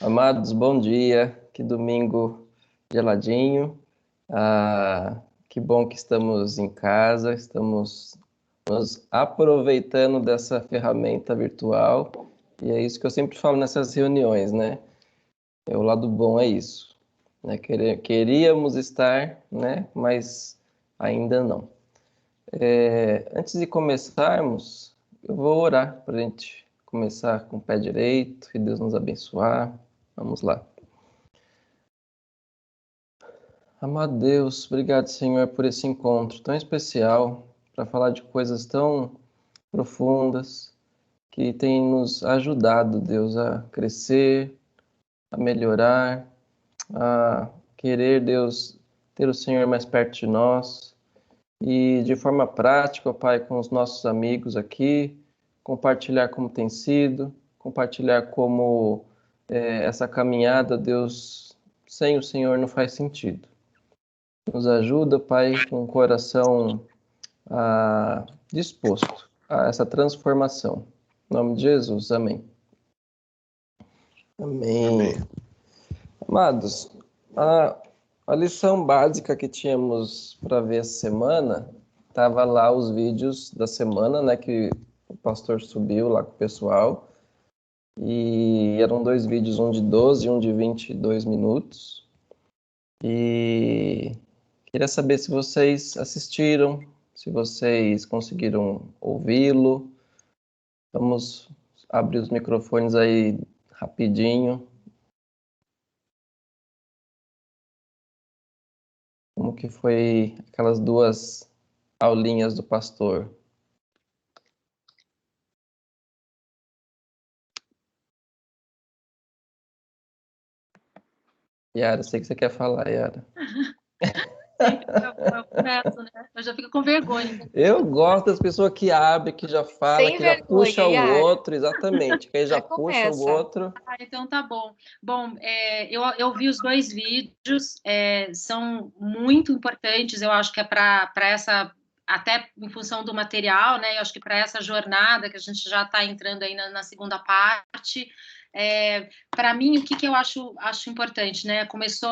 Amados, bom dia. Que domingo geladinho. Que bom que estamos em casa, estamos nos aproveitando dessa ferramenta virtual. E é isso que eu sempre falo nessas reuniões, né? O lado bom é isso, né? Queríamos estar, né? Mas ainda não. Antes de começarmos, eu vou orar para a gente começar com o pé direito e Deus nos abençoar. Vamos lá. Amado Deus, obrigado, Senhor, por esse encontro tão especial para falar de coisas tão profundas que têm nos ajudado, Deus, a crescer, a melhorar, a querer, Deus, ter o Senhor mais perto de nós e de forma prática, ó Pai, com os nossos amigos aqui, compartilhar como tem sido, compartilhar como essa caminhada, Deus, sem o Senhor não faz sentido. Nos ajuda, Pai, com o coração disposto a essa transformação. Em nome de Jesus, amém. Amém. Amados, a lição básica que tínhamos para ver essa semana, estava lá os vídeos da semana, né, que o pastor subiu lá com o pessoal, e eram 2 vídeos, um de 12 e um de 22 minutos, e queria saber se vocês assistiram, se vocês conseguiram ouvi-lo. Vamos abrir os microfones aí rapidinho. Como que foi aquelas 2 aulinhas do pastor? Yara, sei que você quer falar, Yara. Eu começo, né? Eu já fico com vergonha. Eu gosto das pessoas que abrem, que já fala, que já puxa o outro, exatamente, que aí já puxa o outro. Então tá bom. Bom, eu vi os 2 vídeos, são muito importantes, eu acho que é para essa, até em função do material, né? Eu acho que para essa jornada que a gente já está entrando aí na segunda parte. Para mim, o que eu acho importante, né? Começou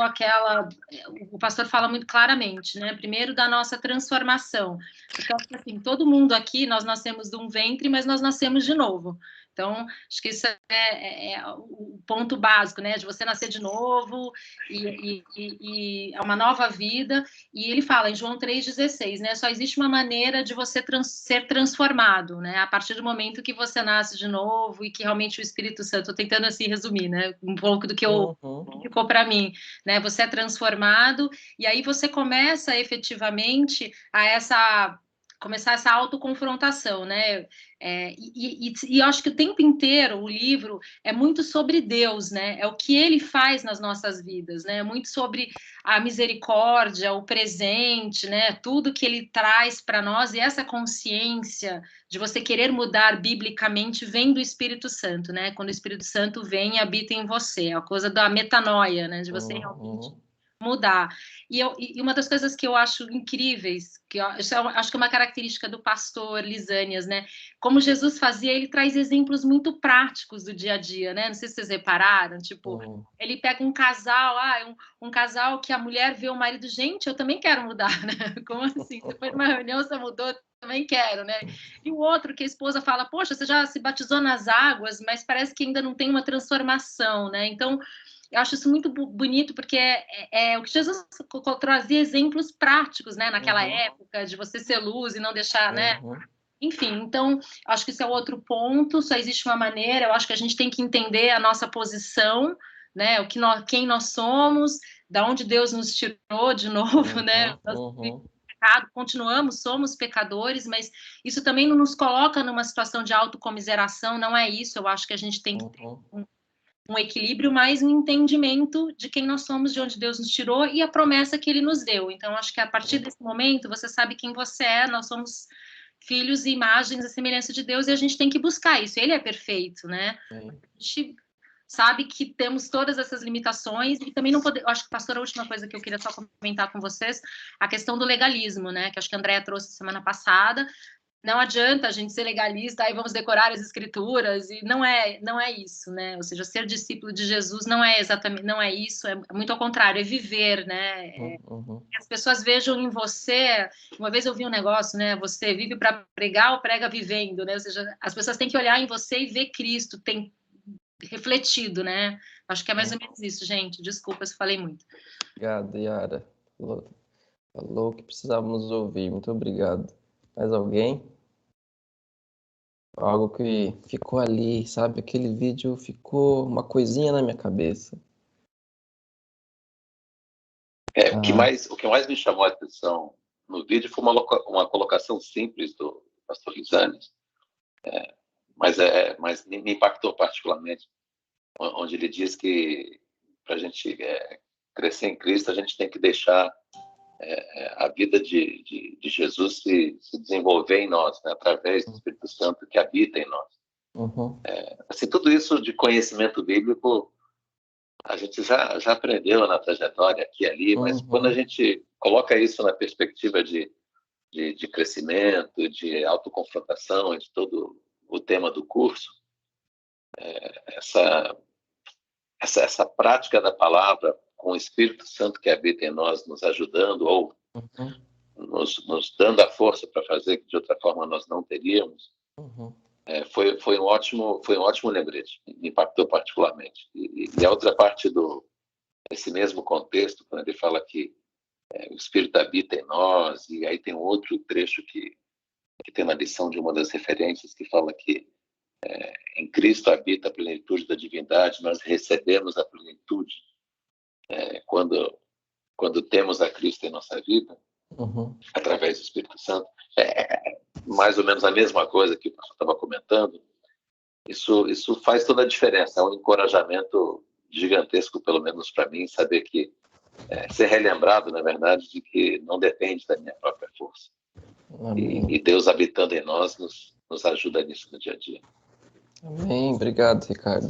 o pastor fala muito claramente, né? Primeiro da nossa transformação, porque assim, todo mundo aqui, nós nascemos de um ventre, mas nós nascemos de novo. Então, acho que isso é o ponto básico, né? De você nascer de novo e é uma nova vida. E ele fala em João 3,16, né? Só existe uma maneira de você ser transformado, né? A partir do momento que você nasce de novo e que realmente o Espírito Santo, estou tentando assim resumir, né? Um pouco do que ficou para mim, né? Você é transformado e aí você começa efetivamente começar essa autoconfrontação, né? E eu acho que o tempo inteiro o livro é muito sobre Deus, né? É o que Ele faz nas nossas vidas, né? É muito sobre a misericórdia, o presente, né? Tudo que Ele traz para nós e essa consciência de você querer mudar biblicamente vem do Espírito Santo, né? Quando o Espírito Santo vem e habita em você, é a coisa da metanoia, né? De você realmente mudar. E uma das coisas que eu acho incríveis, acho que é uma característica do pastor Lisânias, né? Como Jesus fazia, ele traz exemplos muito práticos do dia a dia, né? Não sei se vocês repararam, tipo, ele pega um casal, um casal que a mulher vê o marido, gente, eu também quero mudar, né? Como assim? Você foi numa reunião, você mudou, eu também quero, né? E o outro que a esposa fala, poxa, você já se batizou nas águas, mas parece que ainda não tem uma transformação, né? Então, eu acho isso muito bonito, porque o que Jesus trazia exemplos práticos, né, naquela época, de você ser luz e não deixar, né? Enfim, então, acho que isso é outro ponto, só existe uma maneira, eu acho que a gente tem que entender a nossa posição, né, quem nós somos, da onde Deus nos tirou de novo, né? Pecado, continuamos, somos pecadores, mas isso também não nos coloca numa situação de autocomiseração, não é isso, eu acho que a gente tem que ter um equilíbrio, mais um entendimento de quem nós somos, de onde Deus nos tirou e a promessa que Ele nos deu. Então, acho que a partir desse momento, você sabe quem você é, nós somos filhos e imagens e semelhança de Deus e a gente tem que buscar isso. Ele é perfeito, né? A gente sabe que temos todas essas limitações e também não podemos... Acho que, pastor, a última coisa que eu queria só comentar com vocês, a questão do legalismo, né? Que acho que a Andréa trouxe semana passada, não adianta a gente ser legalista, aí vamos decorar as escrituras, e não é isso, né? Ou seja, ser discípulo de Jesus não é exatamente, não é isso, é muito ao contrário, é viver, né? Uhum. As pessoas vejam em você. Uma vez eu vi um negócio, né? Você vive para pregar ou prega vivendo, né? Ou seja, as pessoas têm que olhar em você e ver Cristo, tem refletido, né? Acho que é mais ou menos isso, gente. Desculpa se falei muito. Obrigado, Yara. Falou que precisávamos ouvir. Muito obrigado. Mais alguém? Algo que ficou ali, sabe? Aquele vídeo ficou uma coisinha na minha cabeça. O que mais me chamou a atenção no vídeo foi uma colocação simples do pastor Lisanes, mas me impactou particularmente, onde ele diz que para a gente crescer em Cristo, a gente tem que deixar a vida de Jesus se desenvolver em nós, né, através do Espírito Santo que habita em nós. Uhum. Assim, tudo isso de conhecimento bíblico a gente já aprendeu na trajetória aqui e ali, mas quando a gente coloca isso na perspectiva de crescimento, de autoconfrontação, de todo o tema do curso, essa prática da palavra com o Espírito Santo que habita em nós, nos ajudando ou nos dando a força para fazer que de outra forma nós não teríamos, foi um ótimo lembrete, me impactou particularmente. E a outra parte desse mesmo contexto, quando ele fala que o Espírito habita em nós, e aí tem um outro trecho que tem na lição de uma das referências que fala que em Cristo habita a plenitude da divindade, nós recebemos a plenitude quando temos a Cristo em nossa vida, através do Espírito Santo. Mais ou menos a mesma coisa que o pastor estava comentando. Isso faz toda a diferença, é um encorajamento gigantesco, pelo menos para mim, saber que ser relembrado, na verdade, de que não depende da minha própria força. E Deus habitando em nós nos ajuda nisso no dia a dia. Amém. Obrigado, Ricardo.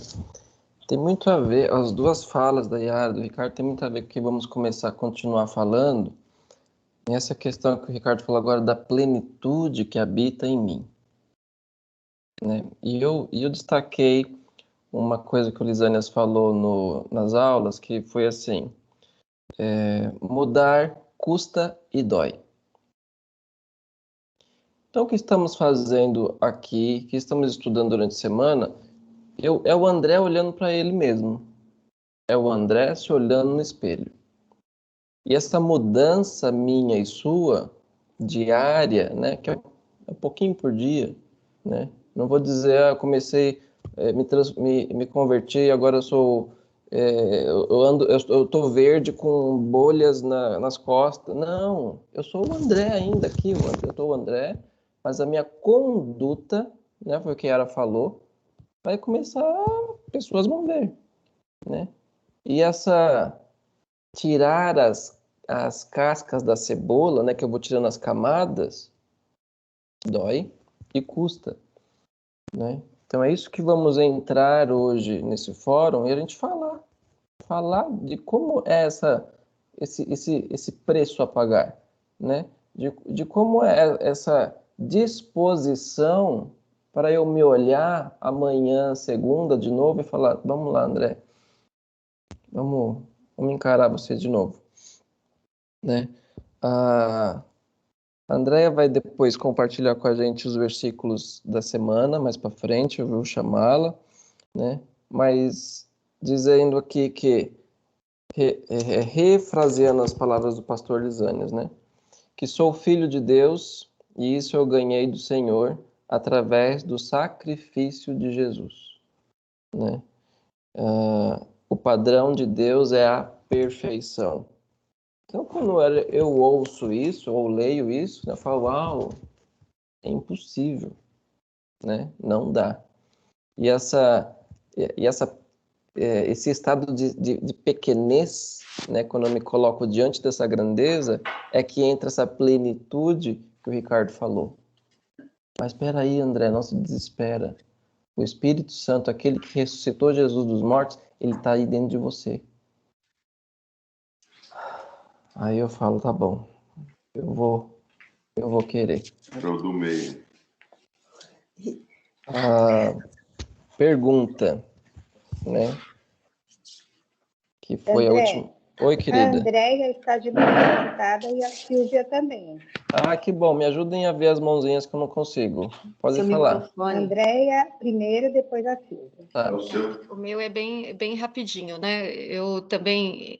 Tem muito a ver, as duas falas da Yara e do Ricardo tem muito a ver com o que vamos começar a continuar falando, nessa questão que o Ricardo falou agora da plenitude que habita em mim. Né? E eu destaquei uma coisa que o Lisânias falou nas aulas, que foi assim, mudar custa e dói. Então, o que estamos fazendo aqui, que estamos estudando durante a semana, é o André olhando para ele mesmo. É o André se olhando no espelho. E essa mudança minha e sua, diária, né, que é um pouquinho por dia, né? Não vou dizer, comecei, me converti e agora eu sou, eu tô verde com bolhas nas costas. Não, eu sou o André ainda aqui, eu tô o André, mas a minha conduta, né, foi o que a Yara falou, vai começar, pessoas vão ver, né? E tirar as cascas da cebola, né, que eu vou tirando as camadas, dói e custa, né? Então é isso que vamos entrar hoje nesse fórum e a gente falar de como é esse preço a pagar, né? De como é essa disposição para eu me olhar amanhã, segunda, de novo e falar, vamos lá, André, vamos encarar você de novo, né? A Andréia vai depois compartilhar com a gente os versículos da semana, mais para frente, eu vou chamá-la, né? Mas dizendo aqui que, refraseando as palavras do pastor Lisânias, né? Que sou filho de Deus e isso eu ganhei do Senhor através do sacrifício de Jesus, né? O padrão de Deus é a perfeição. Então, quando eu ouço isso, ou leio isso, eu falo, uau, é impossível, né? Não dá. E esse estado de pequenez, né, quando eu me coloco diante dessa grandeza, é que entra essa plenitude que o Ricardo falou. Mas espera aí, André, não se desespera. O Espírito Santo, aquele que ressuscitou Jesus dos mortos, ele está aí dentro de você. Aí eu falo, tá bom, eu vou querer. Era o do meio. A pergunta, né? Que foi a última. Oi, A querida. Andréia está de mão levantada e a Silvia também. Ah, que bom. Me ajudem a ver as mãozinhas que eu não consigo. Pode Seu falar. microfone. Andréia primeiro, depois a Silvia. Tá. O meu é bem rapidinho, né? Eu também,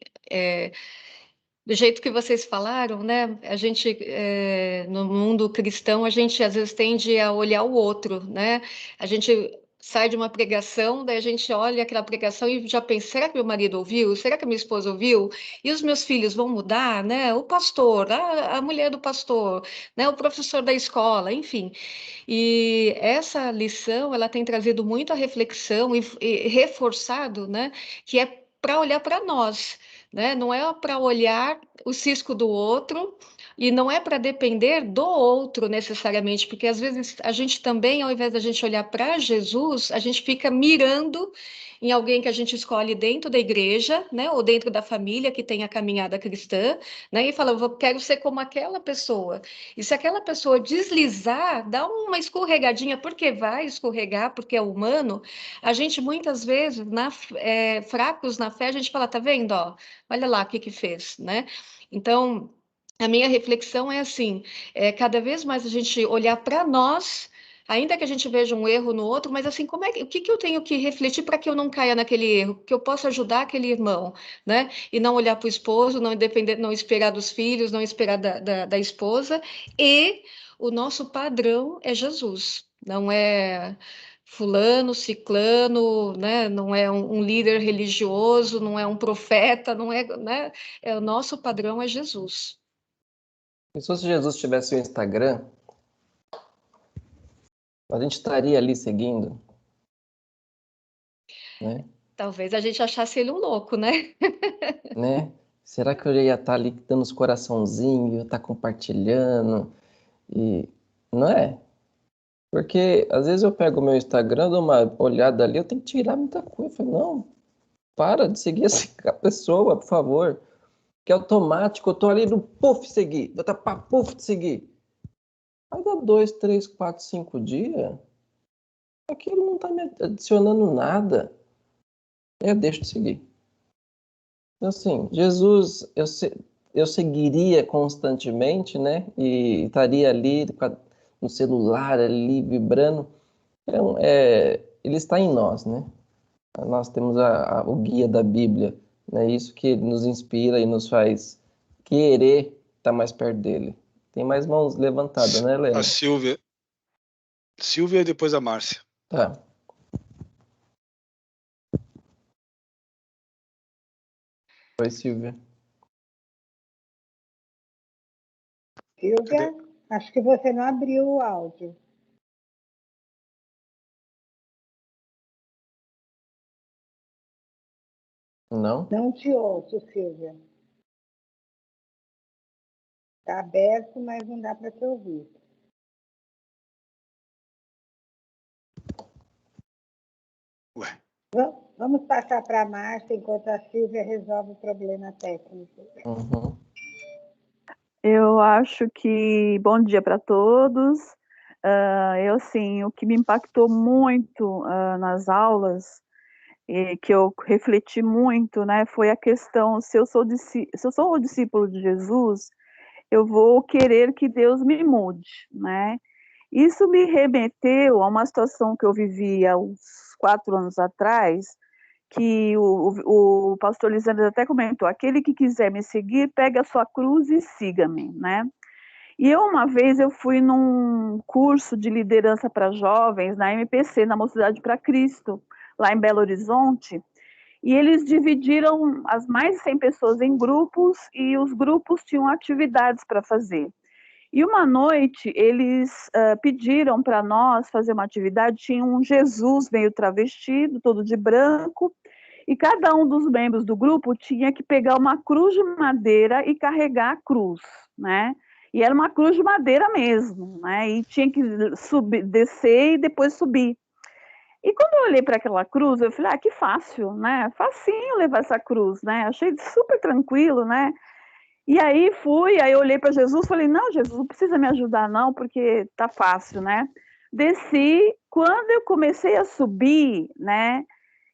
do jeito que vocês falaram, né? A gente, no mundo cristão, a gente às vezes tende a olhar o outro, né? A gente sai de uma pregação, daí a gente olha aquela pregação e já pensa, será que meu marido ouviu? Será que a minha esposa ouviu? E os meus filhos vão mudar, né? O pastor, a mulher do pastor, né? O professor da escola, enfim. E essa lição, ela tem trazido muita reflexão e reforçado, né, que é para olhar para nós, né? Não é para olhar o cisco do outro e não é para depender do outro necessariamente, porque às vezes a gente também, ao invés da gente olhar para Jesus, a gente fica mirando em alguém que a gente escolhe dentro da igreja, né, ou dentro da família que tem a caminhada cristã, né, e fala, quero ser como aquela pessoa. E se aquela pessoa deslizar, dá uma escorregadinha, porque vai escorregar, porque é humano, a gente muitas vezes, fracos na fé, a gente fala, tá vendo, ó, olha lá o que fez, né? Então, a minha reflexão é assim, cada vez mais a gente olhar para nós, ainda que a gente veja um erro no outro, mas assim, o que eu tenho que refletir para que eu não caia naquele erro, que eu possa ajudar aquele irmão, né? E não olhar para o esposo, não depender, não esperar dos filhos, não esperar da esposa, e o nosso padrão é Jesus, não é fulano, ciclano, né? Não é um líder religioso, não é um profeta, não é, né? O nosso padrão é Jesus. E se Jesus tivesse o Instagram, a gente estaria ali seguindo, né? Talvez a gente achasse ele um louco, né? Né? Será que eu ia estar ali dando os coraçãozinhos, ia estar compartilhando? E não é? Porque às vezes eu pego o meu Instagram, dou uma olhada ali, eu tenho que tirar muita coisa. Eu falo, não, para de seguir essa pessoa, por favor. Que é automático, eu tô ali no puff seguir, vou tapar puff de seguir. Aí dá 2, 3, 4, 5 dias, aquilo não tá me adicionando nada. Eu deixo de seguir. Então, assim, Jesus, eu seguiria constantemente, né? E estaria ali no celular, ali, vibrando. Então, ele está em nós, né? Nós temos o guia da Bíblia, né? Isso que nos inspira e nos faz querer estar mais perto dele. Tem mais mãos levantadas, né, Léo? A Silvia. Silvia e depois a Márcia. Tá. Oi, Silvia. Silvia, acho que você não abriu o áudio. Não? Não te ouço, Silvia. Está aberto, mas não dá para te ouvir. Ué. Vamos passar para a Márcia enquanto a Silvia resolve o problema técnico. Uhum. Eu acho que bom dia para todos. O que me impactou muito nas aulas e que eu refleti muito, né, foi a questão se eu sou o discípulo de Jesus, eu vou querer que Deus me mude, né? Isso me remeteu a uma situação que eu vivi há uns 4 anos atrás, que o pastor Lisandro até comentou, aquele que quiser me seguir, pegue a sua cruz e siga-me, né? E uma vez eu fui num curso de liderança para jovens, na MPC, na Mocidade para Cristo, lá em Belo Horizonte, e eles dividiram as mais de 100 pessoas em grupos, e os grupos tinham atividades para fazer. E uma noite eles pediram para nós fazer uma atividade, tinha um Jesus meio travestido, todo de branco, e cada um dos membros do grupo tinha que pegar uma cruz de madeira e carregar a cruz, né? E era uma cruz de madeira mesmo, né? E tinha que subir, descer e depois subir. E quando eu olhei para aquela cruz, eu falei, que fácil, né? Facinho levar essa cruz, né? Achei super tranquilo, né? E aí aí eu olhei para Jesus e falei, não, Jesus, não precisa me ajudar não, porque tá fácil, né? desci. Quando eu comecei a subir, né,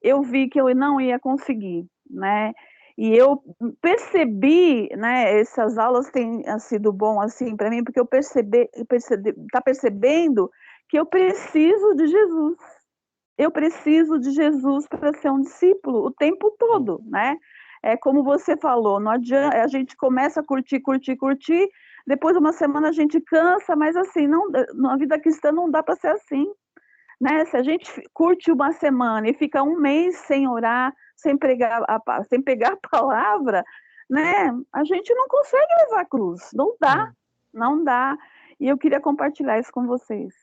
eu vi que eu não ia conseguir, né? E eu percebi, né, essas aulas têm sido bom assim para mim, porque eu tá percebendo que eu preciso de Jesus. Eu preciso de Jesus para ser um discípulo o tempo todo, né? É como você falou, não adianta, a gente começa a curtir, depois de uma semana a gente cansa, mas assim, não, na vida cristã não dá para ser assim, né? Se a gente curte uma semana e fica um mês sem orar, sem pegar a palavra, né? A gente não consegue levar a cruz, não dá, não dá. E eu queria compartilhar isso com vocês.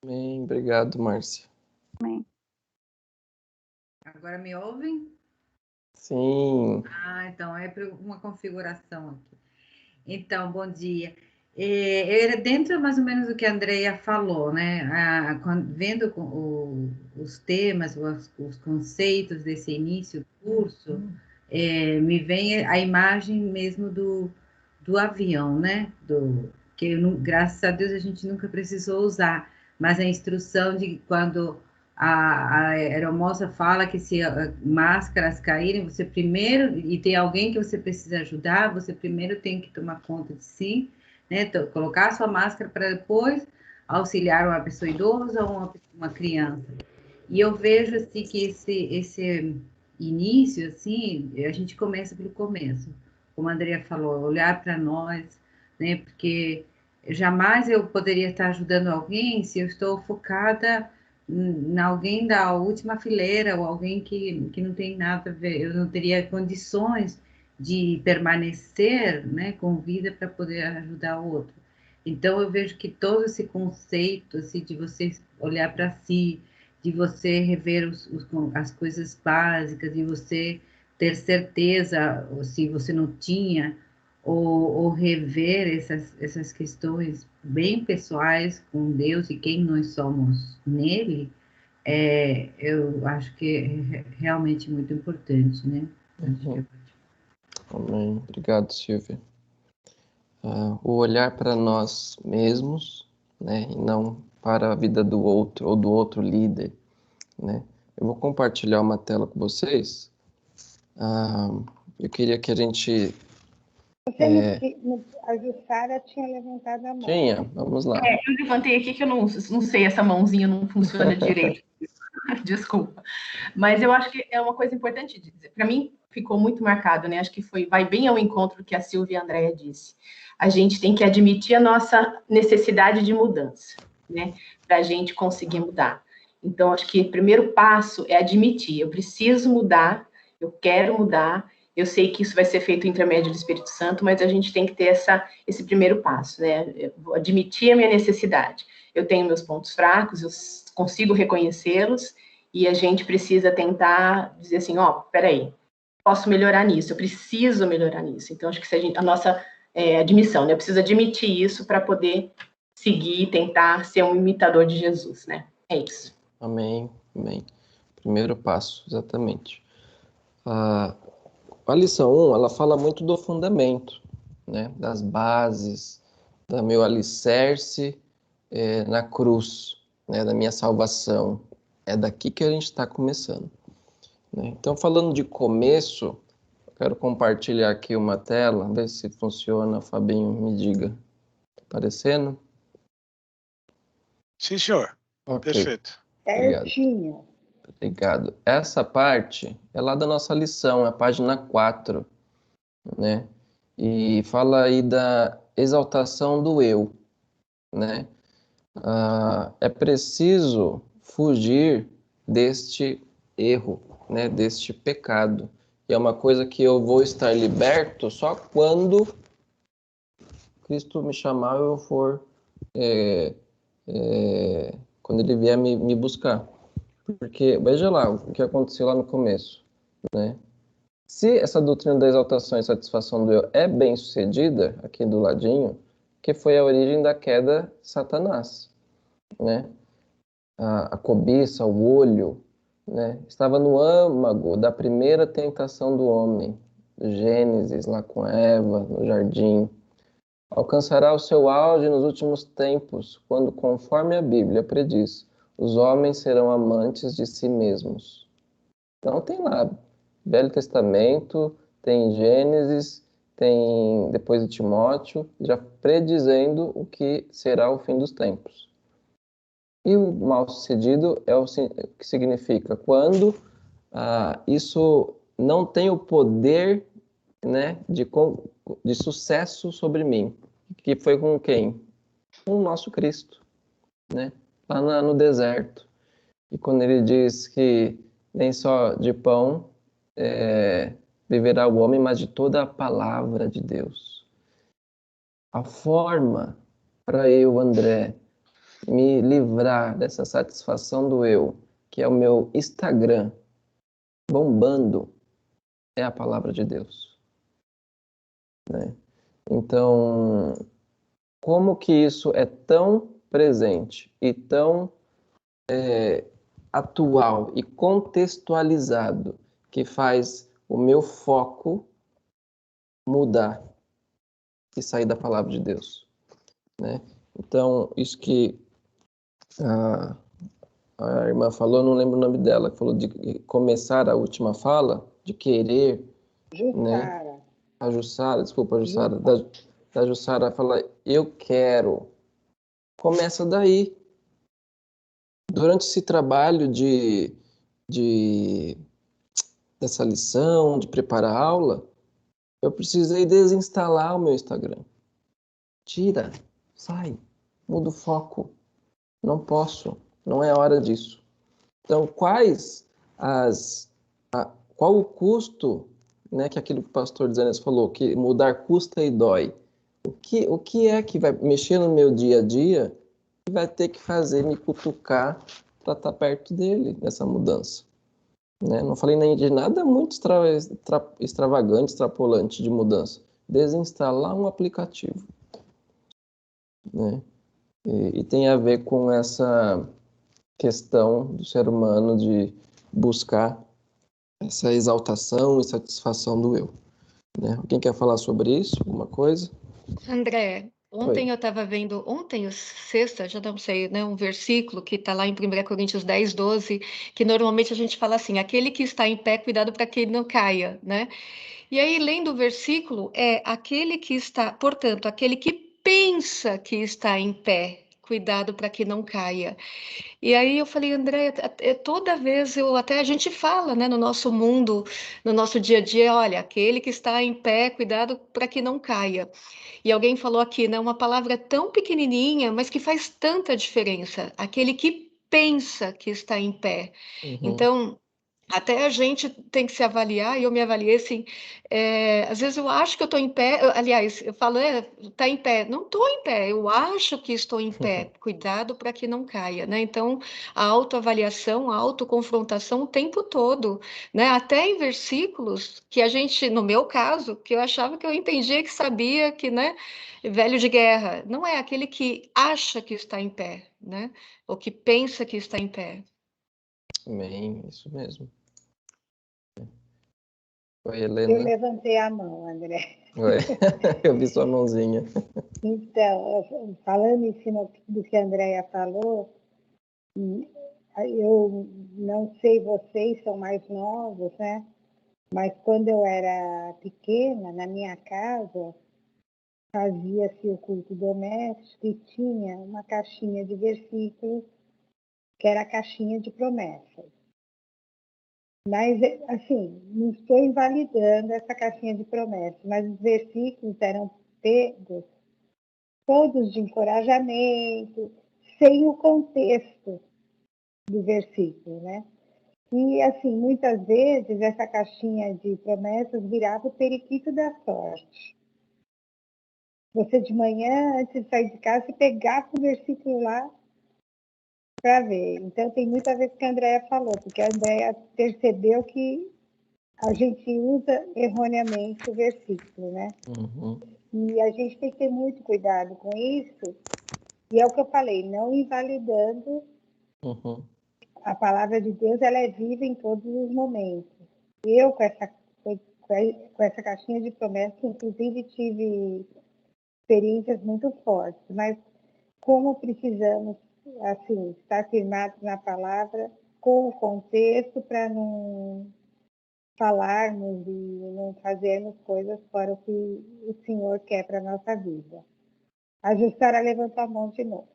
Amém. Obrigado, Márcia. Amém. Agora me ouvem? Sim. Então é uma configuração aqui. Então, bom dia. Era dentro mais ou menos do que a Andrea falou, né? Vendo os temas, os conceitos desse início do curso, me vem a imagem mesmo do avião, né? Que graças a Deus a gente nunca precisou usar, mas a instrução de quando a aeromoça fala que se máscaras caírem, você primeiro, e tem alguém que você precisa ajudar, você primeiro tem que tomar conta de si, né? Colocar a sua máscara para depois auxiliar uma pessoa idosa ou uma criança. E eu vejo assim que esse início, assim, a gente começa pelo começo, como a Andrea falou, olhar para nós, né? Porque jamais eu poderia estar ajudando alguém se eu estou focada em alguém da última fileira ou alguém que não tem nada a ver, eu não teria condições de permanecer, né, com vida para poder ajudar o outro. Então eu vejo que todo esse conceito assim, de você olhar para si, de você rever as coisas básicas, de você ter certeza, se você não tinha, ou rever essas questões bem pessoais com Deus e quem nós somos nele, eu acho que é realmente muito importante, né? Amém. Obrigado, Silvia. O olhar para nós mesmos, né, e não para a vida do outro ou do outro líder, né? Eu vou compartilhar uma tela com vocês. Eu queria que a gente... A Jussara tinha levantado a mão. Tinha? Vamos lá. Eu levantei aqui que eu não sei, essa mãozinha não funciona direito. Desculpa. Mas eu acho que é uma coisa importante de dizer. Para mim, ficou muito marcado, né? Acho que vai bem ao encontro do que a Silvia e a Andrea disse. A gente tem que admitir a nossa necessidade de mudança, né? Para a gente conseguir mudar. Então, acho que o primeiro passo é admitir. Eu preciso mudar, eu quero mudar. Eu sei que isso vai ser feito intermédio do Espírito Santo, mas a gente tem que ter esse primeiro passo, né? Eu vou admitir a minha necessidade. Eu tenho meus pontos fracos, eu consigo reconhecê-los, e a gente precisa tentar dizer assim, peraí, posso melhorar nisso, eu preciso melhorar nisso. Então, acho que a nossa admissão, né? Eu preciso admitir isso para poder seguir e tentar ser um imitador de Jesus, né? É isso. Amém, amém. Primeiro passo, exatamente. A lição 1, ela fala muito do fundamento, né? Das bases, do meu alicerce na cruz, né? Da minha salvação. É daqui que a gente está começando, né? Então, falando de começo, eu quero compartilhar aqui uma tela, ver se funciona. Fabinho, me diga. Tá aparecendo? Sim, senhor. Okay. Perfeito. Certinho. Obrigado. Essa parte é lá da nossa lição, é a página 4, né? E fala aí da exaltação do eu, né? É preciso fugir deste erro, né? Deste pecado. E é uma coisa que eu vou estar liberto só quando Cristo me chamar ou eu for... quando ele vier me buscar. Porque, veja lá o que aconteceu lá no começo, né? Se essa doutrina da exaltação e satisfação do eu é bem sucedida, aqui do ladinho, que foi a origem da queda de Satanás, né? A cobiça, o olho, né? Estava no âmago da primeira tentação do homem, do Gênesis, lá com Eva, no jardim. alcançará o seu auge nos últimos tempos, quando, conforme a Bíblia prediz, os homens serão amantes de si mesmos. Então tem lá, Velho Testamento, tem Gênesis, tem depois de Timóteo, já predizendo o que será o fim dos tempos. E o mal-sucedido é o que significa quando isso não tem o poder, né, de sucesso sobre mim. Que foi com quem? Com o nosso Cristo, né? Lá no deserto. E quando ele diz que nem só de pão viverá o homem, mas de toda a palavra de Deus. A forma para eu, André, me livrar dessa satisfação do eu, que é o meu Instagram, bombando, é a palavra de Deus. Né? Então, como que isso é tão presente e tão atual e contextualizado que faz o meu foco mudar e sair da palavra de Deus, né? Então, isso que a irmã falou, não lembro o nome dela, que falou de começar a última fala, de querer, né? A Jussara, desculpa, a Jussara, da Jussara falar, eu quero. Começa daí. Durante esse trabalho dessa lição, de preparar a aula, eu precisei desinstalar o meu Instagram. Tira, sai, muda o foco. Não posso, não é hora disso. Então, qual o custo, né, que aquilo que o pastor Desanes falou, que mudar custa e dói. O que é que vai mexer no meu dia a dia e vai ter que fazer me cutucar para estar perto dele nessa mudança? Né? Não falei nem de nada muito extravagante, extrapolante de mudança. Desinstalar um aplicativo. Né? E tem a ver com essa questão do ser humano de buscar essa exaltação e satisfação do eu. Né? Alguém quer falar sobre isso? Alguma coisa? André, ontem eu estava vendo, sexta, já não sei, né, um versículo que está lá em 1 Coríntios 10, 12, que normalmente a gente fala assim, aquele que está em pé, cuidado para que ele não caia, né? E aí, lendo o versículo, aquele que está, portanto, aquele que pensa que está em pé, cuidado para que não caia. E aí eu falei, André, toda vez até a gente fala, né, no nosso mundo, no nosso dia a dia, olha, aquele que está em pé, cuidado para que não caia. E alguém falou aqui, né, uma palavra tão pequenininha, mas que faz tanta diferença. Aquele que pensa que está em pé. Uhum. Então, até a gente tem que se avaliar, e eu me avaliei assim, às vezes eu acho que eu estou em pé, aliás, eu falo, está em pé, não estou em pé, eu acho que estou em pé, cuidado para que não caia, né? Então, a autoavaliação, a autoconfrontação o tempo todo, né? Até em versículos que a gente, no meu caso, que eu achava que eu entendia, que sabia, que, né, velho de guerra, não é aquele que acha que está em pé, né? Ou que pensa que está em pé. Amém, isso mesmo. Oi, Eu Helena. levantei a mão, André. Oi. Eu vi sua mãozinha. Então, falando em cima do que a Andréia falou, eu não sei, vocês são mais novos, né? Mas quando eu era pequena, na minha casa, fazia-se o culto doméstico e tinha uma caixinha de versículos, que era a caixinha de promessas. Mas, assim, não estou invalidando essa caixinha de promessas, mas os versículos eram pegos, todos de encorajamento, sem o contexto do versículo, né? E, assim, muitas vezes essa caixinha de promessas virava o periquito da sorte. Você de manhã, antes de sair de casa, você pegava o versículo lá para ver. Então, tem muito a ver com o que a Andréia falou, porque a Andréia percebeu que a gente usa erroneamente o versículo, né? Uhum. E a gente tem que ter muito cuidado com isso. E é o que eu falei, não invalidando a palavra de Deus, ela é viva em todos os momentos. Eu, com essa caixinha de promessas, inclusive tive experiências muito fortes, mas como precisamos, assim, estar firmados na palavra, com o contexto, para não falarmos e não fazermos coisas fora o que o Senhor quer para a nossa vida. A Jussara levantou a mão de novo.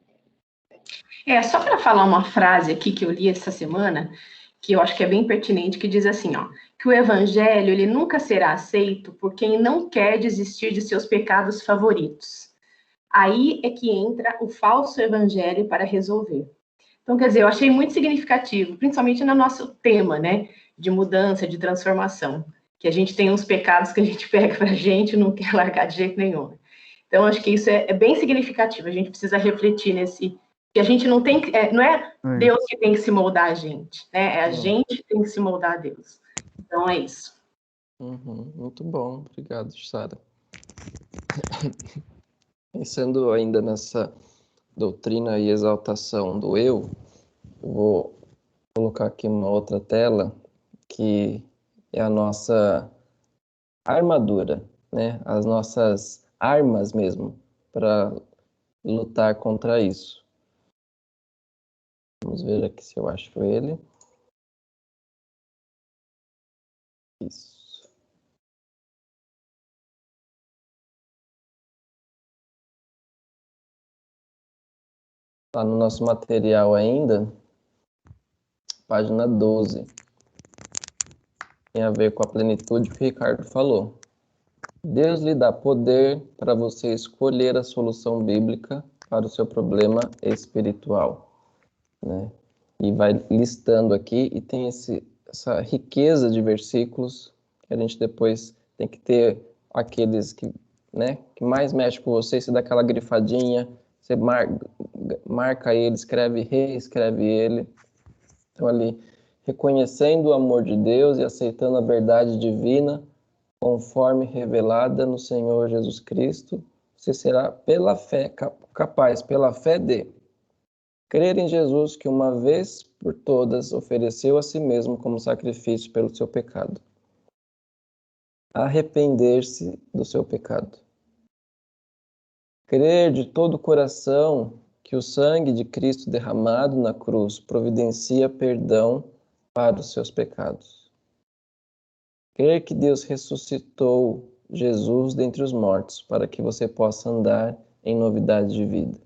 Só para falar uma frase aqui que eu li essa semana, que eu acho que é bem pertinente, que diz assim, ó, que o evangelho ele nunca será aceito por quem não quer desistir de seus pecados favoritos. Aí é que entra o falso evangelho para resolver. Então, quer dizer, eu achei muito significativo, principalmente no nosso tema, né, de mudança, de transformação, que a gente tem uns pecados que a gente pega para a gente e não quer largar de jeito nenhum. Então, acho que isso é bem significativo, a gente precisa refletir nesse, que a gente não tem, não é Deus que tem que se moldar a gente, né, é a gente que tem que se moldar a Deus. Então, é isso. Muito bom, obrigado, Sara. Pensando ainda nessa doutrina e exaltação do eu vou colocar aqui uma outra tela, que é a nossa armadura, né? As nossas armas mesmo, para lutar contra isso. Vamos ver aqui se eu acho ele. Isso. Tá no nosso material ainda, página 12. Tem a ver com a plenitude que o Ricardo falou. Deus lhe dá poder para você escolher a solução bíblica para o seu problema espiritual, né? E vai listando aqui, e tem essa riqueza de versículos que a gente depois tem que ter aqueles que, né, que mais mexe com você, você dá aquela grifadinha, você marca ele, reescreve ele. Então ali, reconhecendo o amor de Deus e aceitando a verdade divina, conforme revelada no Senhor Jesus Cristo, você será pela fé, capaz, pela fé de crer em Jesus, que uma vez por todas ofereceu a si mesmo como sacrifício pelo seu pecado. Arrepender-se do seu pecado. Crer de todo o coração que o sangue de Cristo derramado na cruz providencia perdão para os seus pecados. Crer que Deus ressuscitou Jesus dentre os mortos para que você possa andar em novidade de vida.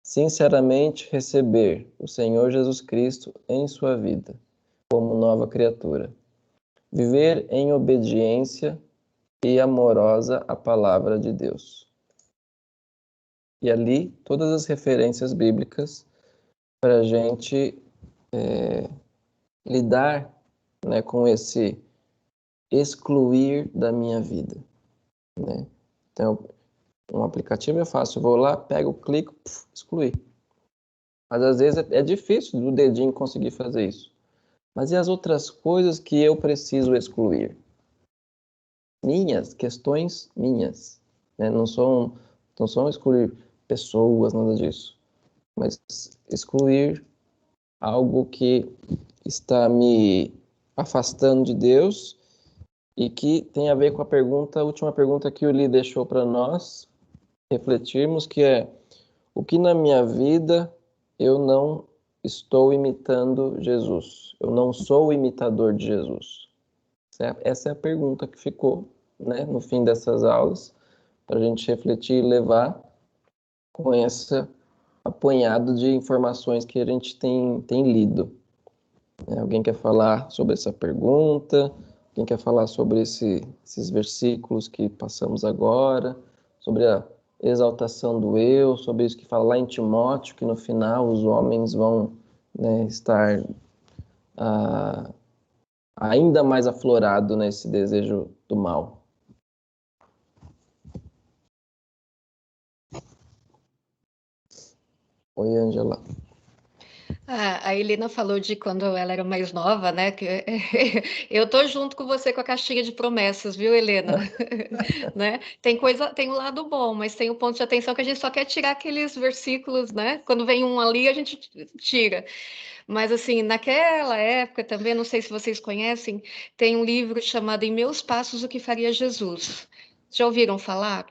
Sinceramente receber o Senhor Jesus Cristo em sua vida como nova criatura. Viver em obediência e amorosa à palavra de Deus. E ali, todas as referências bíblicas para a gente lidar, né, com esse excluir da minha vida, né? Então, um aplicativo é fácil, eu vou lá, pego, clico, excluir. Mas às vezes é difícil do dedinho conseguir fazer isso. Mas e as outras coisas que eu preciso excluir? Questões minhas, né? Não são excluir pessoas, nada disso. Mas excluir algo que está me afastando de Deus e que tem a ver com a última pergunta que o Lee deixou para nós refletirmos, que é: o que na minha vida eu não estou imitando Jesus? Eu não sou o imitador de Jesus? Essa é a pergunta que ficou, né, no fim dessas aulas, para a gente refletir e levar com esse apanhado de informações que a gente tem lido. Alguém quer falar sobre essa pergunta? Quem quer falar sobre esses versículos que passamos agora? Sobre a exaltação do eu, sobre isso que fala lá em Timóteo, que no final os homens vão, né, estar ainda mais aflorado nesse desejo do mal. Oi, Angela. A Helena falou de quando ela era mais nova, né? Que eu tô junto com você com a caixinha de promessas, viu, Helena? Né? Tem o lado bom, mas tem o ponto de atenção que a gente só quer tirar aqueles versículos, né? Quando vem um ali, a gente tira. Mas assim, naquela época também, não sei se vocês conhecem, tem um livro chamado Em Meus Passos, o que faria Jesus. Já ouviram falar?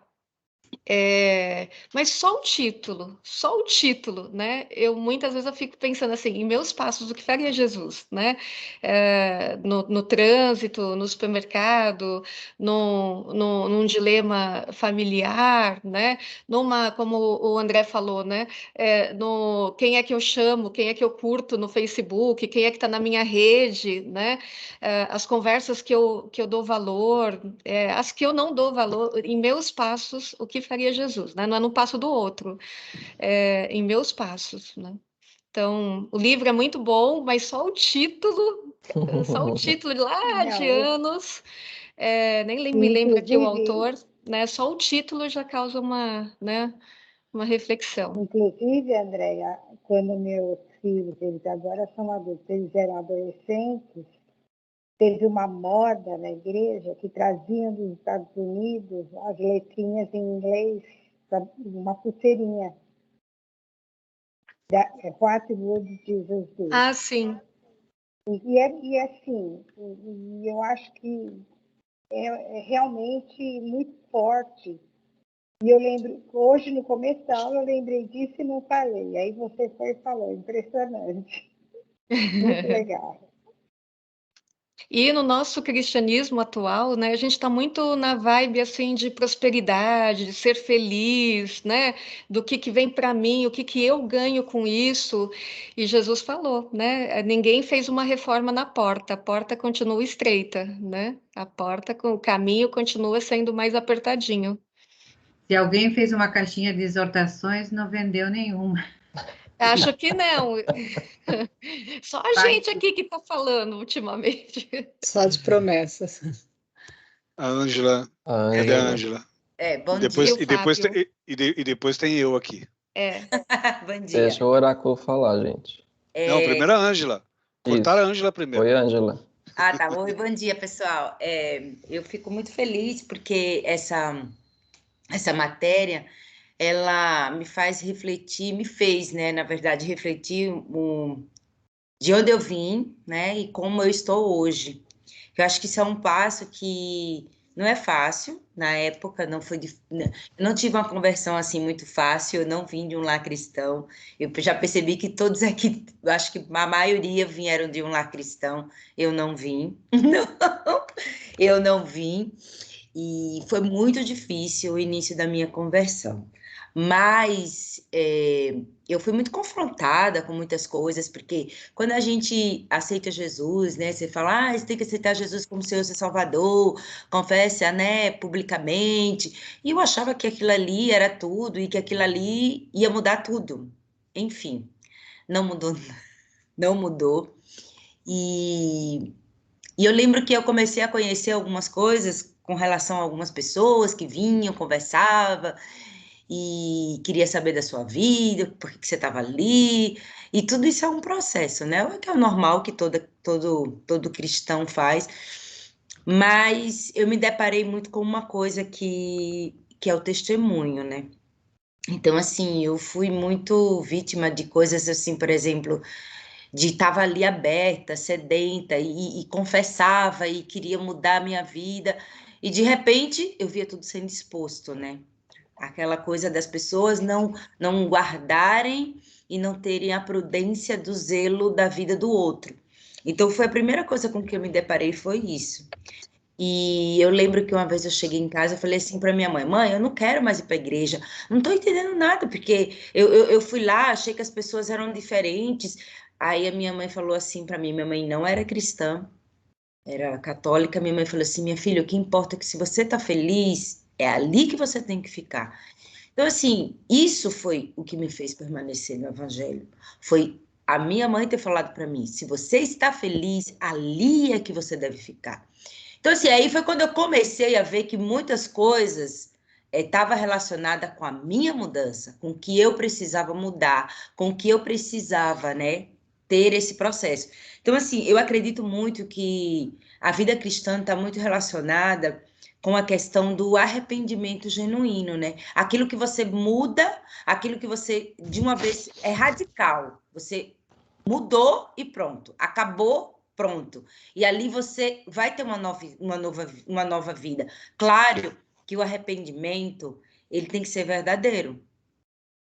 Mas só o título, né? Muitas vezes eu fico pensando assim, em meus passos, o que faria Jesus, né? No trânsito, no supermercado, num dilema familiar, né? Como o André falou, né? Quem é que eu chamo, quem é que eu curto no Facebook, quem é que está na minha rede, né? As conversas que eu dou valor, as que eu não dou valor, em meus passos, o que faria Jesus, né? Não é no passo do outro, em meus passos, né? Então, o livro é muito bom, mas só o título lá de Não, anos, nem me lembro aqui o inclusive, autor, né? Só o título já causa né, uma reflexão. inclusive, Andréia, quando meus filhos, eles agora são adultos, eles eram adolescentes, teve uma moda na igreja que traziam dos Estados Unidos as letrinhas em inglês, uma pulseirinha. What would Jesus do? Ah, sim. E assim, eu acho que é realmente muito forte. E eu lembro, hoje no começo da aula eu lembrei disso e não falei. Aí você foi e falou, impressionante. Muito legal. E no nosso cristianismo atual, né, a gente está muito na vibe assim de prosperidade, de ser feliz, né, do que vem para mim, o que eu ganho com isso. E Jesus falou, né, ninguém fez uma reforma na porta, a porta continua estreita, né, o caminho continua sendo mais apertadinho. Se alguém fez uma caixinha de exortações, não vendeu nenhuma. Acho que não. Só a gente aqui que está falando ultimamente. Só de promessas. A Ângela. A Cadê a Ângela? Ângela? Bom Depois, dia, e depois tem eu aqui. bom dia. Deixa o oráculo falar, gente. Não, primeiro a Ângela. Cortaram a Isso. Ângela primeiro. Oi, Ângela. Tá. Oi, bom dia, pessoal. Eu fico muito feliz porque essa matéria, ela me faz refletir, me fez, né, na verdade, refletir de onde eu vim, né, e como eu estou hoje. Eu acho que isso é um passo que não é fácil, na época não foi, eu não tive uma conversão assim muito fácil, eu não vim de um lar cristão, eu já percebi que todos aqui, eu acho que a maioria vieram de um lar cristão, eu não vim, eu não vim, e foi muito difícil o início da minha conversão. Mas eu fui muito confrontada com muitas coisas, porque quando a gente aceita Jesus, né, você fala, você tem que aceitar Jesus como seu Salvador, confessa, né, publicamente, e eu achava que aquilo ali era tudo, e que aquilo ali ia mudar tudo. Enfim, não mudou, não mudou. E eu lembro que eu comecei a conhecer algumas coisas com relação a algumas pessoas que vinham, conversava, e queria saber da sua vida, por que você estava ali, e tudo isso é um processo, né? Que é o normal que todo cristão faz, mas eu me deparei muito com uma coisa que é o testemunho, né? Então, assim, eu fui muito vítima de coisas assim, por exemplo, de estava ali aberta, sedenta, e confessava, e queria mudar a minha vida, e de repente eu via tudo sendo exposto, né? Aquela coisa das pessoas não guardarem e não terem a prudência do zelo da vida do outro. Então, foi a primeira coisa com que eu me deparei, foi isso. E eu lembro que uma vez eu cheguei em casa, eu falei assim para minha mãe, eu não quero mais ir para a igreja, não estou entendendo nada, porque eu fui lá, achei que as pessoas eram diferentes. Aí a minha mãe falou assim para mim, minha mãe não era cristã, era católica, minha mãe falou assim, minha filha, o que importa é que se você está feliz, é ali que você tem que ficar. Então, assim, isso foi o que me fez permanecer no Evangelho. Foi a minha mãe ter falado para mim, se você está feliz, ali é que você deve ficar. Então, assim, aí foi quando eu comecei a ver que muitas coisas estavam relacionadas com a minha mudança, com o que eu precisava mudar, com o que eu precisava, né, ter esse processo. Então, assim, eu acredito muito que a vida cristã está muito relacionada com a questão do arrependimento genuíno, né? Aquilo que você muda, aquilo que você, de uma vez, é radical. Você mudou e pronto. Acabou, pronto. E ali você vai ter uma nova vida. Claro que o arrependimento, ele tem que ser verdadeiro.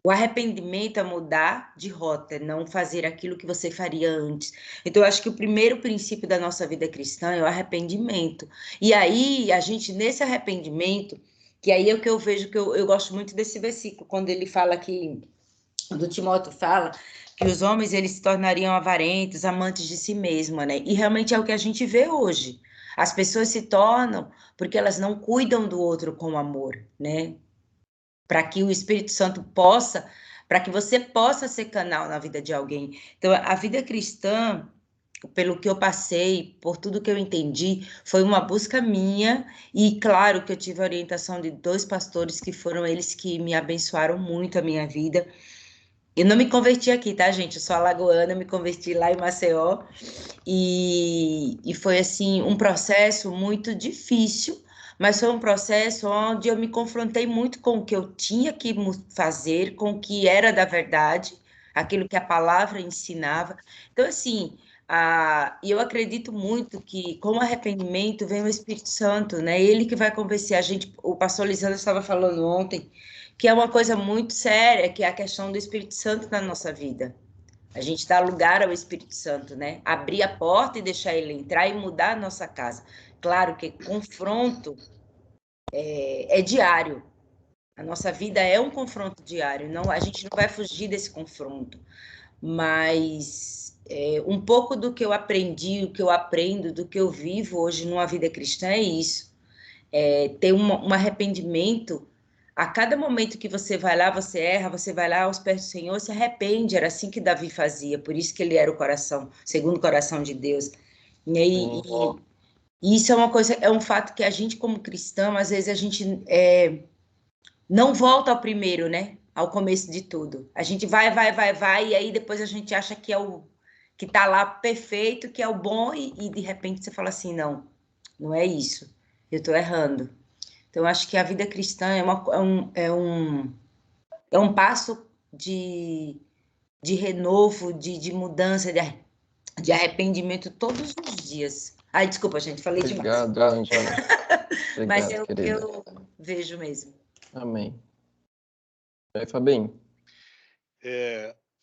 O arrependimento é mudar de rota, é não fazer aquilo que você faria antes. Então, eu acho que o primeiro princípio da nossa vida cristã é o arrependimento. E aí, a gente, nesse arrependimento, que aí é o que eu vejo, que eu gosto muito desse versículo, quando ele fala que, quando Timóteo fala que os homens, eles se tornariam avarentos, amantes de si mesmos, né? E realmente é o que a gente vê hoje. As pessoas se tornam porque elas não cuidam do outro com amor, né? Para que o Espírito Santo possa, para que você possa ser canal na vida de alguém. Então, a vida cristã, pelo que eu passei, por tudo que eu entendi, foi uma busca minha, e claro que eu tive a orientação de 2 pastores que foram eles que me abençoaram muito a minha vida. Eu não me converti aqui, tá, gente? Eu sou alagoana, eu me converti lá em Maceió, e foi, assim, um processo muito difícil, mas foi um processo onde eu me confrontei muito com o que eu tinha que fazer, com o que era da verdade, aquilo que a palavra ensinava. Então, assim, e eu acredito muito que com o arrependimento vem o Espírito Santo, né? Ele que vai convencer a gente. O pastor Lisandro estava falando ontem que é uma coisa muito séria, que é a questão do Espírito Santo na nossa vida. A gente dá lugar ao Espírito Santo, né? Abrir a porta e deixar ele entrar e mudar a nossa casa. Claro que confronto é diário. A nossa vida é um confronto diário. Não, a gente não vai fugir desse confronto. Mas um pouco do que eu aprendi, o que eu aprendo, do que eu vivo hoje numa vida cristã é isso. Ter um arrependimento. A cada momento que você vai lá, você erra, você vai lá aos pés do Senhor, se arrepende. Era assim que Davi fazia, por isso que ele era o coração, segundo o coração de Deus. E isso é uma coisa, é um fato que a gente, como cristão, às vezes a gente não volta ao primeiro, né? Ao começo de tudo. A gente vai, e aí depois a gente acha que é o que tá lá perfeito, que é o bom, e de repente você fala assim, não é isso. Eu tô errando. Então, eu acho que a vida cristã é um passo de renovo, de mudança, de arrependimento todos os dias. Ai, desculpa, gente, falei demais. Obrigado, Angela. Mas Obrigado, é o que querida. eu vejo mesmo. Amém. Oi, Fabinho.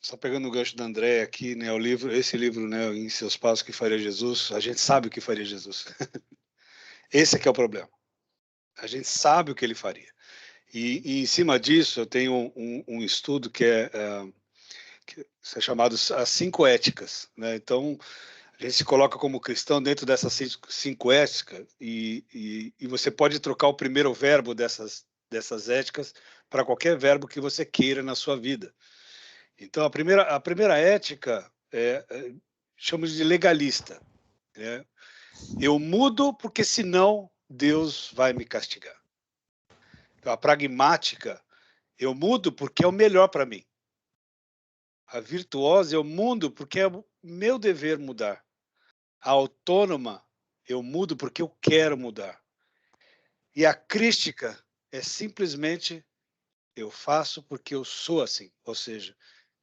Só pegando o gancho da André aqui, né, esse livro, né, Em Seus Passos que Faria Jesus, a gente sabe o que faria Jesus. Esse é que é o problema. A gente sabe o que ele faria. E em cima disso, eu tenho um estudo que é chamado As 5 Éticas, né? Então, a gente se coloca como cristão dentro dessas 5 éticas, e você pode trocar o primeiro verbo dessas éticas para qualquer verbo que você queira na sua vida. Então, a primeira ética chamamos de legalista, né? Eu mudo porque senão Deus vai me castigar. Então, a pragmática, eu mudo porque é o melhor para mim. A virtuosa, eu mudo porque é o meu dever mudar. A autônoma, eu mudo porque eu quero mudar. E a crística é simplesmente eu faço porque eu sou assim. Ou seja,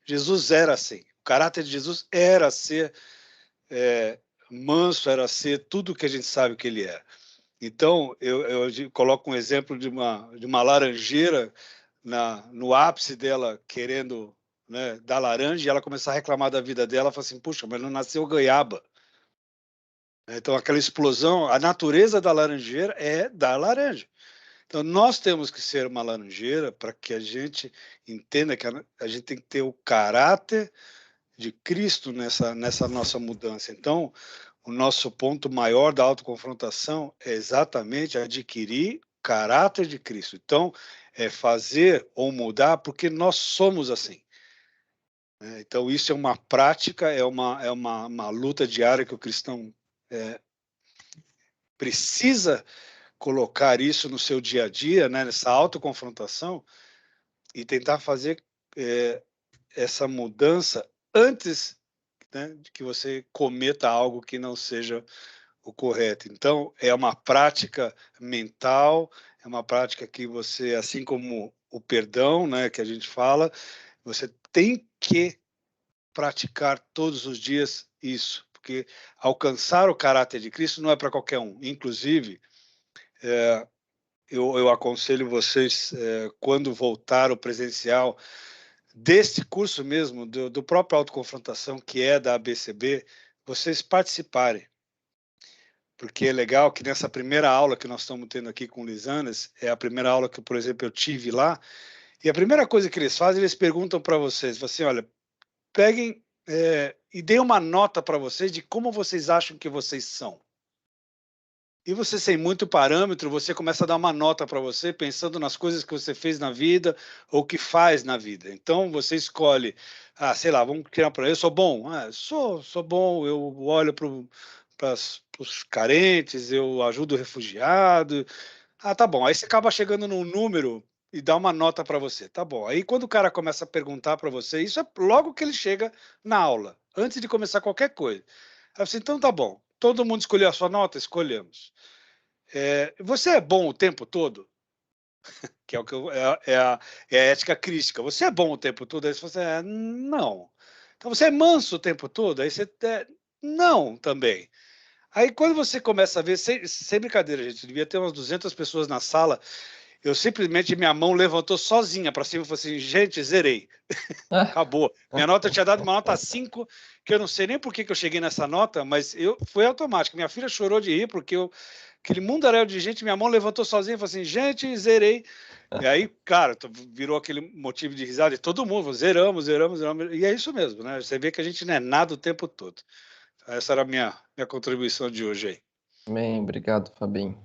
Jesus era assim. O caráter de Jesus era ser manso, era ser tudo o que a gente sabe que ele é. Então, eu coloco um exemplo de uma laranjeira no ápice dela, querendo, né, dar laranja, e ela começar a reclamar da vida dela, fala assim, puxa, mas não nasceu goiaba. Então, aquela explosão, a natureza da laranjeira é dar laranja. Então, nós temos que ser uma laranjeira para que a gente entenda que a gente tem que ter o caráter de Cristo nessa nossa mudança. Então, o nosso ponto maior da autoconfrontação é exatamente adquirir o caráter de Cristo. Então, é fazer ou mudar porque nós somos assim. Então, isso é uma prática, é uma luta diária que o cristão precisa colocar isso no seu dia a dia, né, nessa autoconfrontação, e tentar fazer essa mudança antes, né, de que você cometa algo que não seja o correto. Então, é uma prática mental, é uma prática que você, assim como o perdão, né, que a gente fala, você tem que praticar todos os dias isso, porque alcançar o caráter de Cristo não é para qualquer um. Inclusive, eu aconselho vocês, quando voltar ao presencial, deste curso mesmo, do próprio Autoconfrontação, que é da ABCB, vocês participarem. Porque é legal que nessa primeira aula que nós estamos tendo aqui com o Lisanas, é a primeira aula que, por exemplo, eu tive lá, e a primeira coisa que eles fazem, eles perguntam para vocês, assim, olha, peguem e deem uma nota para vocês de como vocês acham que vocês são. E você, sem muito parâmetro, você começa a dar uma nota para você, pensando nas coisas que você fez na vida ou que faz na vida. Então, você escolhe, sei lá, vamos criar para eu sou bom. Sou bom, eu olho para os carentes, eu ajudo o refugiado. Tá bom. Aí você acaba chegando num número e dá uma nota para você. Tá bom. Aí quando o cara começa a perguntar para você, isso é logo que ele chega na aula, antes de começar qualquer coisa. Aí você, então tá bom. Todo mundo escolheu a sua nota? Escolhemos. Você é bom o tempo todo? Que é o que é a ética crítica. Você é bom o tempo todo? Aí você não. Então você é manso o tempo todo? Aí você não também. Aí quando você começa a ver, sem brincadeira, gente, devia ter umas 200 pessoas na sala, eu simplesmente, minha mão levantou sozinha para cima e falei assim, gente, zerei. Acabou. Minha nota, eu tinha dado uma nota 5, que eu não sei nem por que eu cheguei nessa nota, mas foi automático. Minha filha chorou de rir, porque aquele mundaréu de gente, minha mão levantou sozinha e falou assim, gente, zerei. E aí, cara, virou aquele motivo de risada, e todo mundo, zeramos. E é isso mesmo, né? Você vê que a gente não é nada o tempo todo. Essa era a minha contribuição de hoje aí. Bem, obrigado, Fabinho.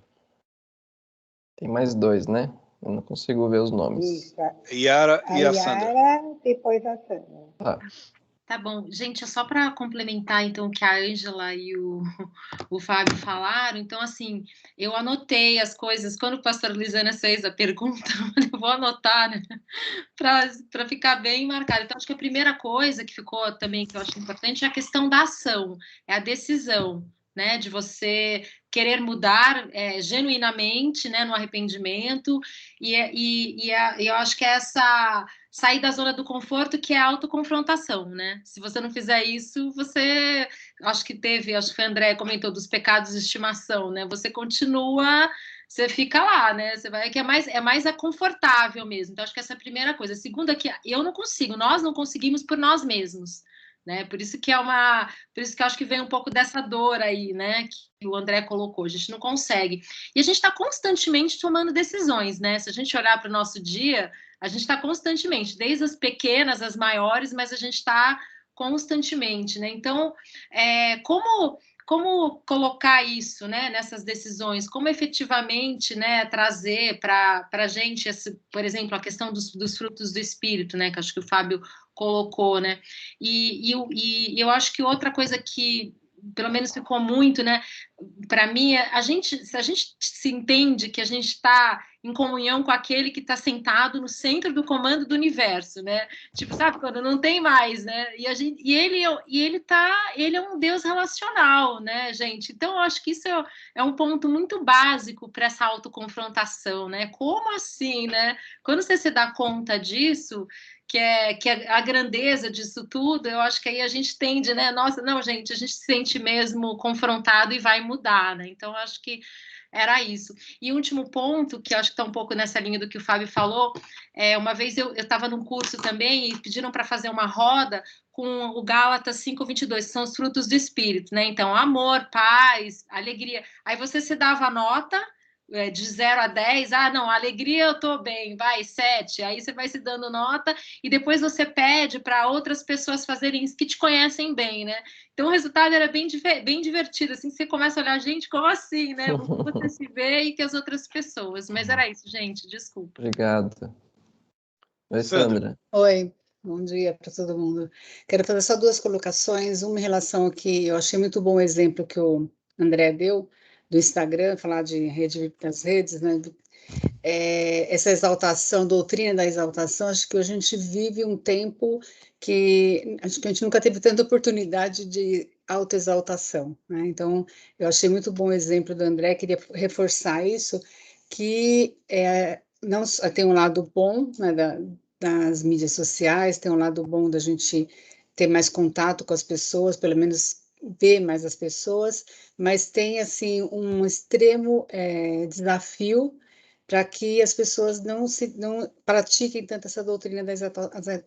Tem mais 2, né? Eu não consigo ver os nomes. Isso. Yara e a A Sandra. Yara, depois a Sandra. Tá bom. Gente, só para complementar, então, o que a Ângela e o Fábio falaram, então, assim, eu anotei as coisas, quando o pastor Lisana fez a pergunta, eu vou anotar, né, para ficar bem marcado. Então, acho que a primeira coisa que ficou também, que eu acho importante, é a questão da ação, é a decisão, né, de você querer mudar genuinamente, né, no arrependimento, e eu acho que é essa sair da zona do conforto, que é a autoconfrontação, né? Se você não fizer isso, você... acho que foi a André comentou dos pecados de estimação, né? Você continua, você fica lá, né? Você vai, que é mais confortável mesmo. Então, acho que essa é a primeira coisa. A segunda, que eu não consigo, nós não conseguimos por nós mesmos. Né? Por isso que eu acho que vem um pouco dessa dor aí, né? Que o André colocou, a gente não consegue. E a gente está constantemente tomando decisões, né? Se a gente olhar para o nosso dia, a gente está constantemente, desde as pequenas, as maiores, mas a gente está constantemente, né? Então, como colocar isso, né, nessas decisões? Como efetivamente, né, trazer para a gente, por exemplo, a questão dos frutos do Espírito, né, que acho que o Fábio colocou, né? E eu acho que outra coisa que pelo menos ficou muito, né? Para mim, se a gente se entende que a gente está em comunhão com aquele que está sentado no centro do comando do universo, né? Tipo, sabe, quando não tem mais, né? Ele é um Deus relacional, né, gente? Então, eu acho que isso é um ponto muito básico para essa autoconfrontação, né? Como assim, né? Quando você se dá conta disso, que é a grandeza disso tudo, eu acho que aí a gente tende, né? Nossa, não, gente, a gente se sente mesmo confrontado e vai mudar, né? Então, eu acho que era isso. E o último ponto, que eu acho que está um pouco nessa linha do que o Fábio falou, uma vez eu estava num curso também e pediram para fazer uma roda com o Gálatas 5:22, que são os frutos do Espírito, né? Então, amor, paz, alegria. Aí você se dava a nota, de 0 a 10, não, alegria eu tô bem, vai, 7, aí você vai se dando nota, e depois você pede para outras pessoas fazerem isso que te conhecem bem, né? Então o resultado era bem divertido, assim, você começa a olhar, gente, como assim, né? Como você se vê e que as outras pessoas, mas era isso, gente, desculpa. Obrigado. Oi, Sandra. Oi, bom dia para todo mundo. Quero fazer só 2 colocações, uma em relação ao que eu achei muito bom o exemplo que o André deu, do Instagram, falar de das redes, né? Essa exaltação, doutrina da exaltação, acho que hoje a gente vive um tempo que acho que a gente nunca teve tanta oportunidade de autoexaltação, né? Então, eu achei muito bom o exemplo do André, queria reforçar isso, que não tem um lado bom, né, das mídias sociais, tem um lado bom da gente ter mais contato com as pessoas, pelo menos ver mais as pessoas, mas tem assim um extremo desafio para que as pessoas não pratiquem tanto essa doutrina da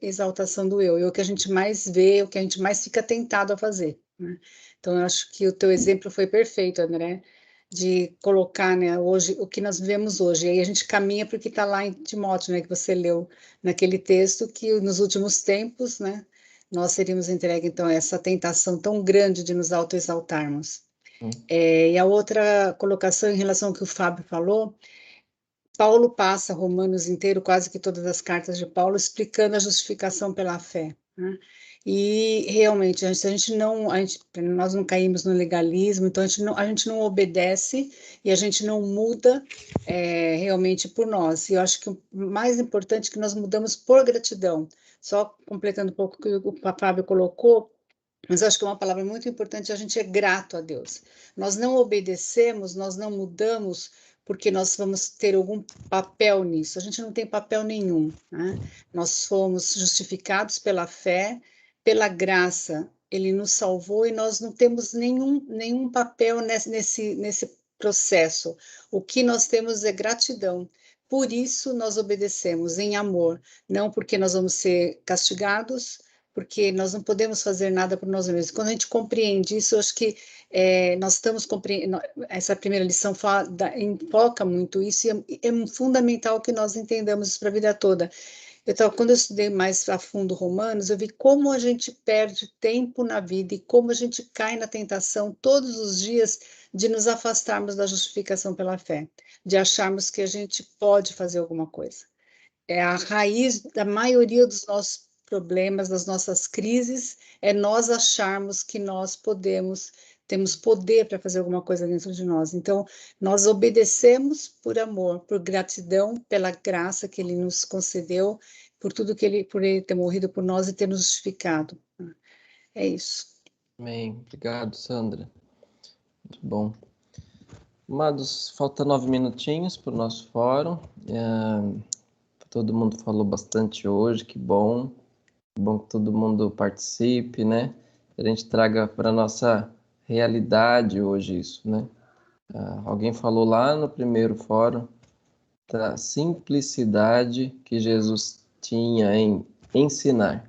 exaltação do eu. É o que a gente mais vê, o que a gente mais fica tentado a fazer, né? Então, eu acho que o teu exemplo foi perfeito, André, de colocar, né, hoje, o que nós vivemos hoje. E aí a gente caminha para o que está lá em Timóteo, né, que você leu naquele texto, que nos últimos tempos, né, nós seríamos entregues, então, a essa tentação tão grande de nos autoexaltarmos. E a outra colocação em relação ao que o Fábio falou, Paulo passa Romanos inteiro, quase que todas as cartas de Paulo, explicando a justificação pela fé, né? E realmente, nós não caímos no legalismo, então a gente não obedece e a gente não muda realmente por nós. E eu acho que o mais importante é que nós mudamos por gratidão. Só completando um pouco o que o Fábio colocou, mas eu acho que uma palavra muito importante, a gente é grato a Deus. Nós não obedecemos, nós não mudamos porque nós vamos ter algum papel nisso. A gente não tem papel nenhum, né? Nós fomos justificados pela fé, pela graça. Ele nos salvou e nós não temos nenhum papel nesse processo. O que nós temos é gratidão. Por isso nós obedecemos em amor, não porque nós vamos ser castigados, porque nós não podemos fazer nada por nós mesmos. Quando a gente compreende isso, eu acho que nós estamos compreendendo, essa primeira lição enfoca muito isso, e é fundamental que nós entendamos isso para a vida toda. Quando eu estudei mais a fundo Romanos, eu vi como a gente perde tempo na vida e como a gente cai na tentação todos os dias de nos afastarmos da justificação pela fé, de acharmos que a gente pode fazer alguma coisa. É a raiz da maioria dos nossos problemas, das nossas crises, é nós acharmos que nós temos poder para fazer alguma coisa dentro de nós. Então, nós obedecemos por amor, por gratidão, pela graça que Ele nos concedeu, por Ele ter morrido por nós e ter nos justificado. É isso. Amém. Obrigado, Sandra. Muito bom. Amados, falta 9 minutinhos para o nosso fórum. Todo mundo falou bastante hoje, que bom. Bom que todo mundo participe, né? Que a gente traga para a nossa realidade hoje isso, né? Alguém falou lá no primeiro fórum da simplicidade que Jesus tinha em ensinar,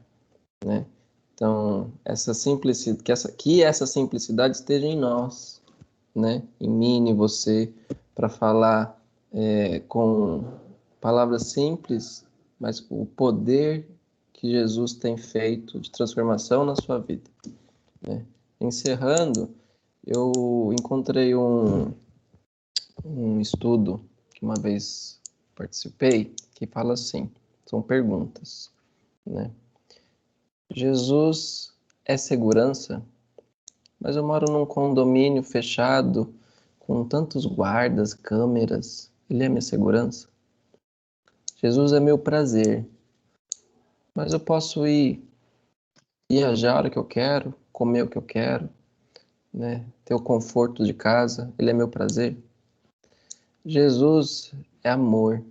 né? Então, essa simplicidade esteja em nós, né? Em mim e você, para falar com palavras simples, mas com o poder que Jesus tem feito de transformação na sua vida, né? Encerrando, eu encontrei um estudo que uma vez participei, que fala assim, são perguntas, né? Jesus é segurança? Mas eu moro num condomínio fechado, com tantos guardas, câmeras, ele é minha segurança? Jesus é meu prazer, mas eu posso ir viajar a hora que eu quero, comer o que eu quero, né? Ter o conforto de casa, ele é meu prazer. Jesus é amor,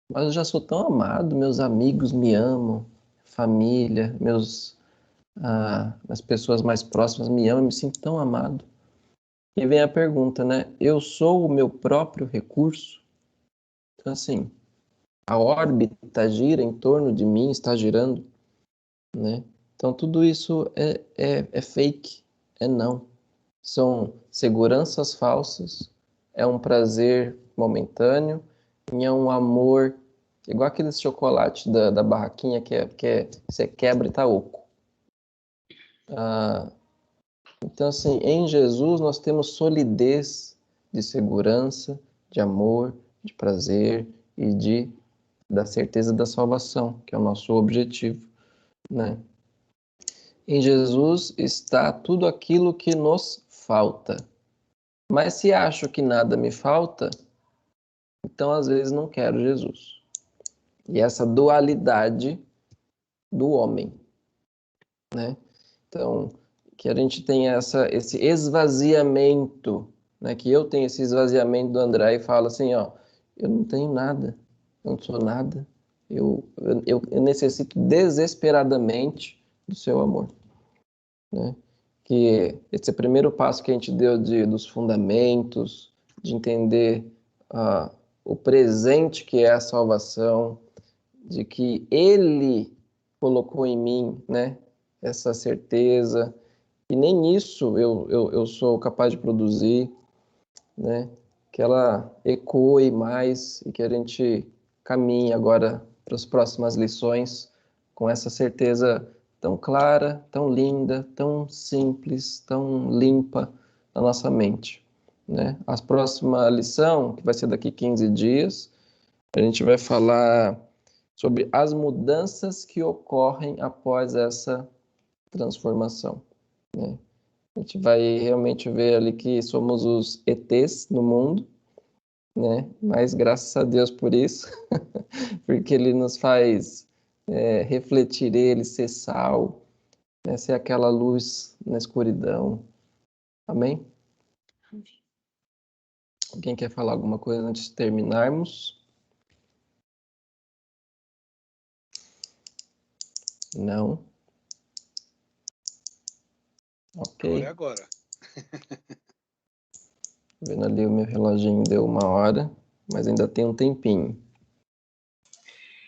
mas eu já sou tão amado, meus amigos me amam, família, as pessoas mais próximas me amam, eu me sinto tão amado. E vem a pergunta, né? Eu sou o meu próprio recurso? Então, assim, a órbita gira em torno de mim, está girando, né? Então, tudo isso é fake, não. São seguranças falsas, é um prazer momentâneo e é um amor, igual aquele chocolate da barraquinha que você quebra e tá oco. Então, assim, em Jesus nós temos solidez de segurança, de amor, de prazer e da certeza da salvação, que é o nosso objetivo, né? Em Jesus está tudo aquilo que nos falta. Mas se acho que nada me falta, então às vezes não quero Jesus. E essa dualidade do homem, né? Então, que a gente tenha esse esvaziamento, né? Que eu tenho esse esvaziamento do André e falo assim, ó, eu não tenho nada, eu não sou nada, eu necessito desesperadamente do seu amor, né? Que esse é o primeiro passo que a gente deu dos fundamentos, de entender o presente que é a salvação, de que Ele colocou em mim, né, essa certeza, e nem isso eu sou capaz de produzir, né, que ela ecoe mais e que a gente caminhe agora para as próximas lições com essa certeza tão clara, tão linda, tão simples, tão limpa na nossa mente, né? A próxima lição, que vai ser daqui 15 dias, a gente vai falar sobre as mudanças que ocorrem após essa transformação, né? A gente vai realmente ver ali que somos os ETs no mundo, né? Mas graças a Deus por isso, porque Ele nos faz refletir Ele, ser sal, né? Ser aquela luz na escuridão. Amém? Alguém quer falar alguma coisa antes de terminarmos? Não? Ok. Agora. Vendo ali o meu reloginho, deu 1 hora, mas ainda tem um tempinho.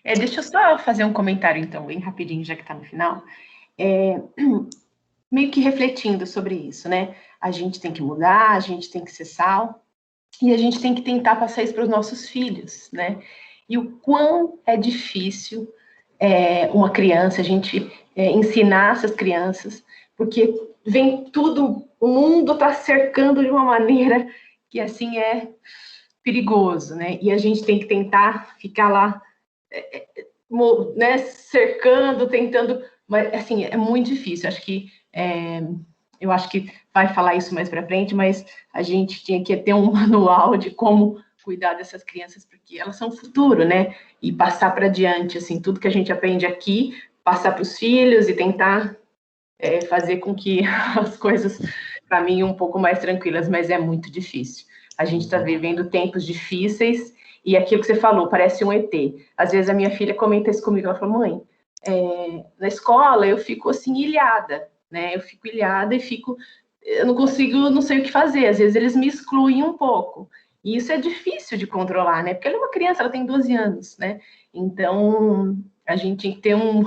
Deixa eu só fazer um comentário, então, bem rapidinho, já que está no final. Meio que refletindo sobre isso, né? A gente tem que mudar, a gente tem que ser sal, e a gente tem que tentar passar isso para os nossos filhos, né? E o quão é difícil uma criança, a gente ensinar essas crianças, porque vem tudo, o mundo está cercando de uma maneira que, assim, é perigoso, né? E a gente tem que tentar ficar lá, né, cercando, tentando, mas, assim, é muito difícil. Eu acho que vai falar isso mais para frente, mas a gente tinha que ter um manual de como cuidar dessas crianças, porque elas são o futuro, né? E passar para diante, assim, tudo que a gente aprende aqui, passar para os filhos e tentar fazer com que as coisas caminhem um pouco mais tranquilas, mas é muito difícil. A gente está vivendo tempos difíceis e aquilo que você falou parece um ET. Às vezes a minha filha comenta isso comigo, ela fala, mãe, na escola eu fico assim ilhada, né? Eu fico ilhada e eu não consigo, não sei o que fazer. Às vezes eles me excluem um pouco. E isso é difícil de controlar, né? Porque ela é uma criança, ela tem 12 anos, né? Então, a gente tem que ter um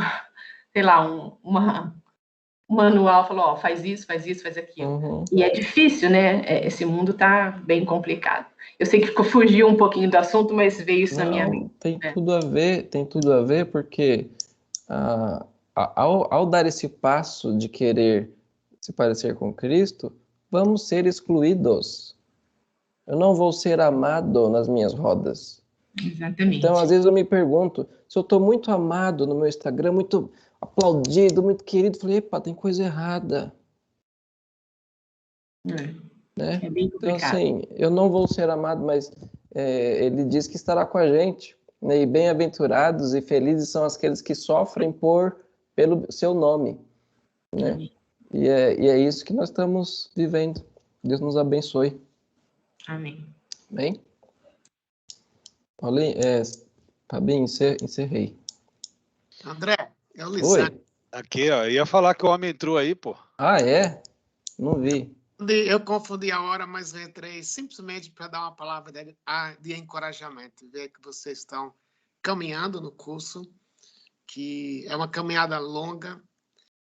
manual, falou, ó, faz isso, faz aquilo. E é difícil, né? Esse mundo tá bem complicado. Eu sei que fugiu um pouquinho do assunto, mas veio isso na minha mente. Tem tudo a ver, porque ao dar esse passo de querer se parecer com Cristo, vamos ser excluídos. Eu não vou ser amado nas minhas rodas. Exatamente. Então, às vezes eu me pergunto, se eu estou muito amado no meu Instagram, muito aplaudido, muito querido, falei, epa, tem coisa errada. Né? É bem complicado. Então, assim, eu não vou ser amado, mas ele diz que estará com a gente. Né? E bem-aventurados e felizes são aqueles que sofrem pelo seu nome. Né? E é isso que nós estamos vivendo. Deus nos abençoe. Amém. Bem? Paulinho, Fabinho, encerrei. André, é o Lisandro. Oi. Aqui, ó, ia falar que o homem entrou aí, pô. Ah, é? Não vi. Eu confundi a hora, mas entrei simplesmente para dar uma palavra de encorajamento. Ver que vocês estão caminhando no curso, que é uma caminhada longa,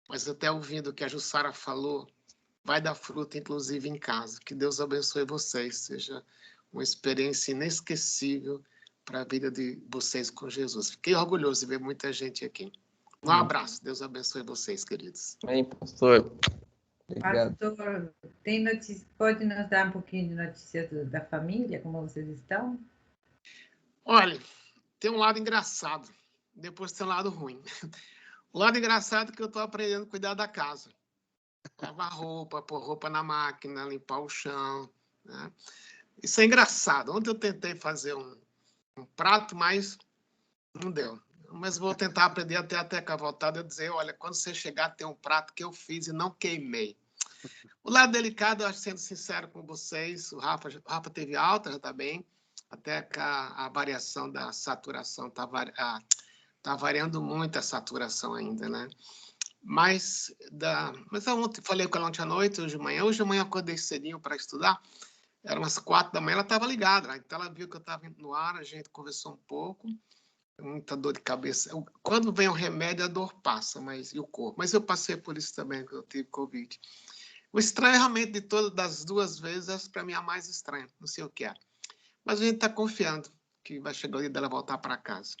mas até ouvindo o que a Jussara falou, vai dar fruto, inclusive em casa. Que Deus abençoe vocês, seja uma experiência inesquecível para a vida de vocês com Jesus. Fiquei orgulhoso de ver muita gente aqui. Um abraço. Deus abençoe vocês, queridos. Bem, pastor. Obrigado. Pastor, tem notícia, pode nos dar um pouquinho de notícias da família, como vocês estão? Olha, tem um lado engraçado, depois tem um lado ruim. O lado engraçado é que eu estou aprendendo a cuidar da casa. Lavar roupa, pôr roupa na máquina, limpar o chão. Né? Isso é engraçado. Ontem eu tentei fazer um prato, mas não deu. Mas vou tentar aprender até com a voltada a dizer, olha, quando você chegar, tem um prato que eu fiz e não queimei. O lado delicado, eu acho, sendo sincero com vocês, o Rafa teve alta, já está bem, até que a variação da saturação está variando muito a saturação ainda, né? Mas eu falei com ela ontem à noite, hoje de manhã eu acordei cedinho para estudar, Eram umas 4 da manhã, ela estava ligada. Então, ela viu que eu estava no ar, a gente conversou um pouco. Muita dor de cabeça. Quando vem o remédio, a dor passa, e o corpo. Mas eu passei por isso também, quando eu tive Covid. O estranhamento de todas das 2 vezes, essa para mim é a mais estranha. Não sei o que é. Mas a gente está confiando que vai chegar o dia dela voltar para casa.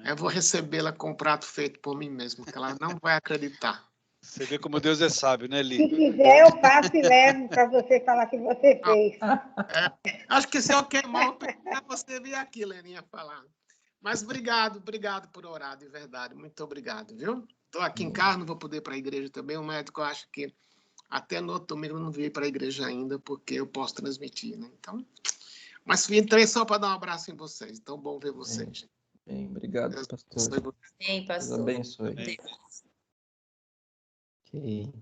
Eu vou recebê-la com um prato feito por mim mesmo, que ela não vai acreditar. Você vê como Deus é sábio, né, Li? Se quiser, eu passo e levo para você falar que você fez. Acho que se eu queimar o pé, você vir aqui, Leninha, falar. Mas obrigado por orar, de verdade. Muito obrigado, viu? Estou aqui em casa, não vou poder ir para a igreja também. O médico acha que até no outro domingo eu não vim para a igreja ainda, porque eu posso transmitir, né? Então, mas entrei só para dar um abraço em vocês. Então, bom ver vocês. Bem, obrigado, Deus pastor. Sim, pastor. Deus abençoe. Ok.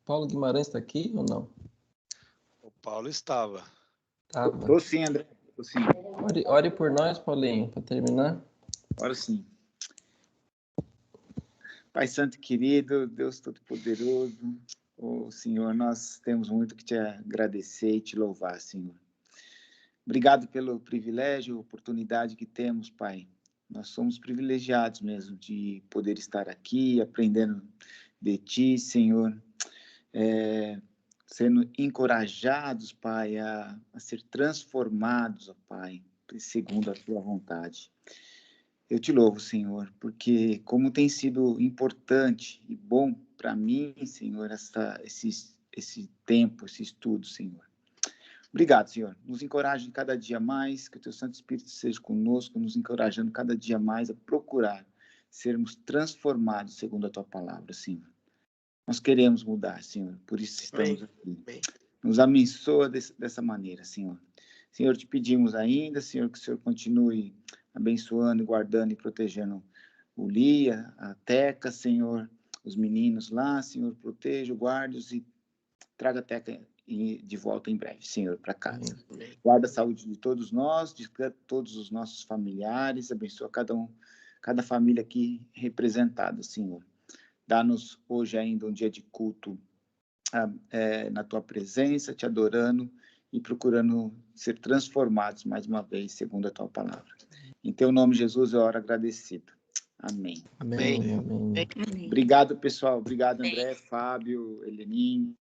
Paulo Guimarães está aqui ou não? O Paulo estava. Estou sim, André. Tô sim. Ore por nós, Paulinho, para terminar. Ora sim. Pai Santo e querido, Deus Todo-Poderoso, Senhor, nós temos muito que te agradecer e te louvar, Senhor. Obrigado pelo privilégio, oportunidade que temos, Pai. Nós somos privilegiados mesmo de poder estar aqui, aprendendo de Ti, Senhor, sendo encorajados, Pai, a ser transformados, ó Pai, segundo a Tua vontade. Eu te louvo, Senhor, porque como tem sido importante e bom para mim, Senhor, esse tempo, esse estudo, Senhor. Obrigado, Senhor. Nos encoraje cada dia mais, que o Teu Santo Espírito seja conosco, nos encorajando cada dia mais a procurar sermos transformados segundo a Tua palavra, Senhor. Nós queremos mudar, Senhor, por isso estamos aqui. Nos abençoa dessa maneira, Senhor. Senhor, te pedimos ainda, Senhor, que o Senhor continue abençoando, guardando e protegendo o Lia, a Teca, Senhor, os meninos lá, Senhor, proteja, guarde-os e traga a Teca de volta em breve, Senhor, para casa. Guarda a saúde de todos nós, de todos os nossos familiares, abençoa cada família aqui representada, Senhor. Dá-nos hoje ainda um dia de culto na Tua presença, te adorando e procurando ser transformados mais uma vez, segundo a Tua palavra. Em Teu nome, Jesus, eu oro agradecido. Amém. Amém. Obrigado, pessoal. Obrigado, André, Fábio, Heleninho.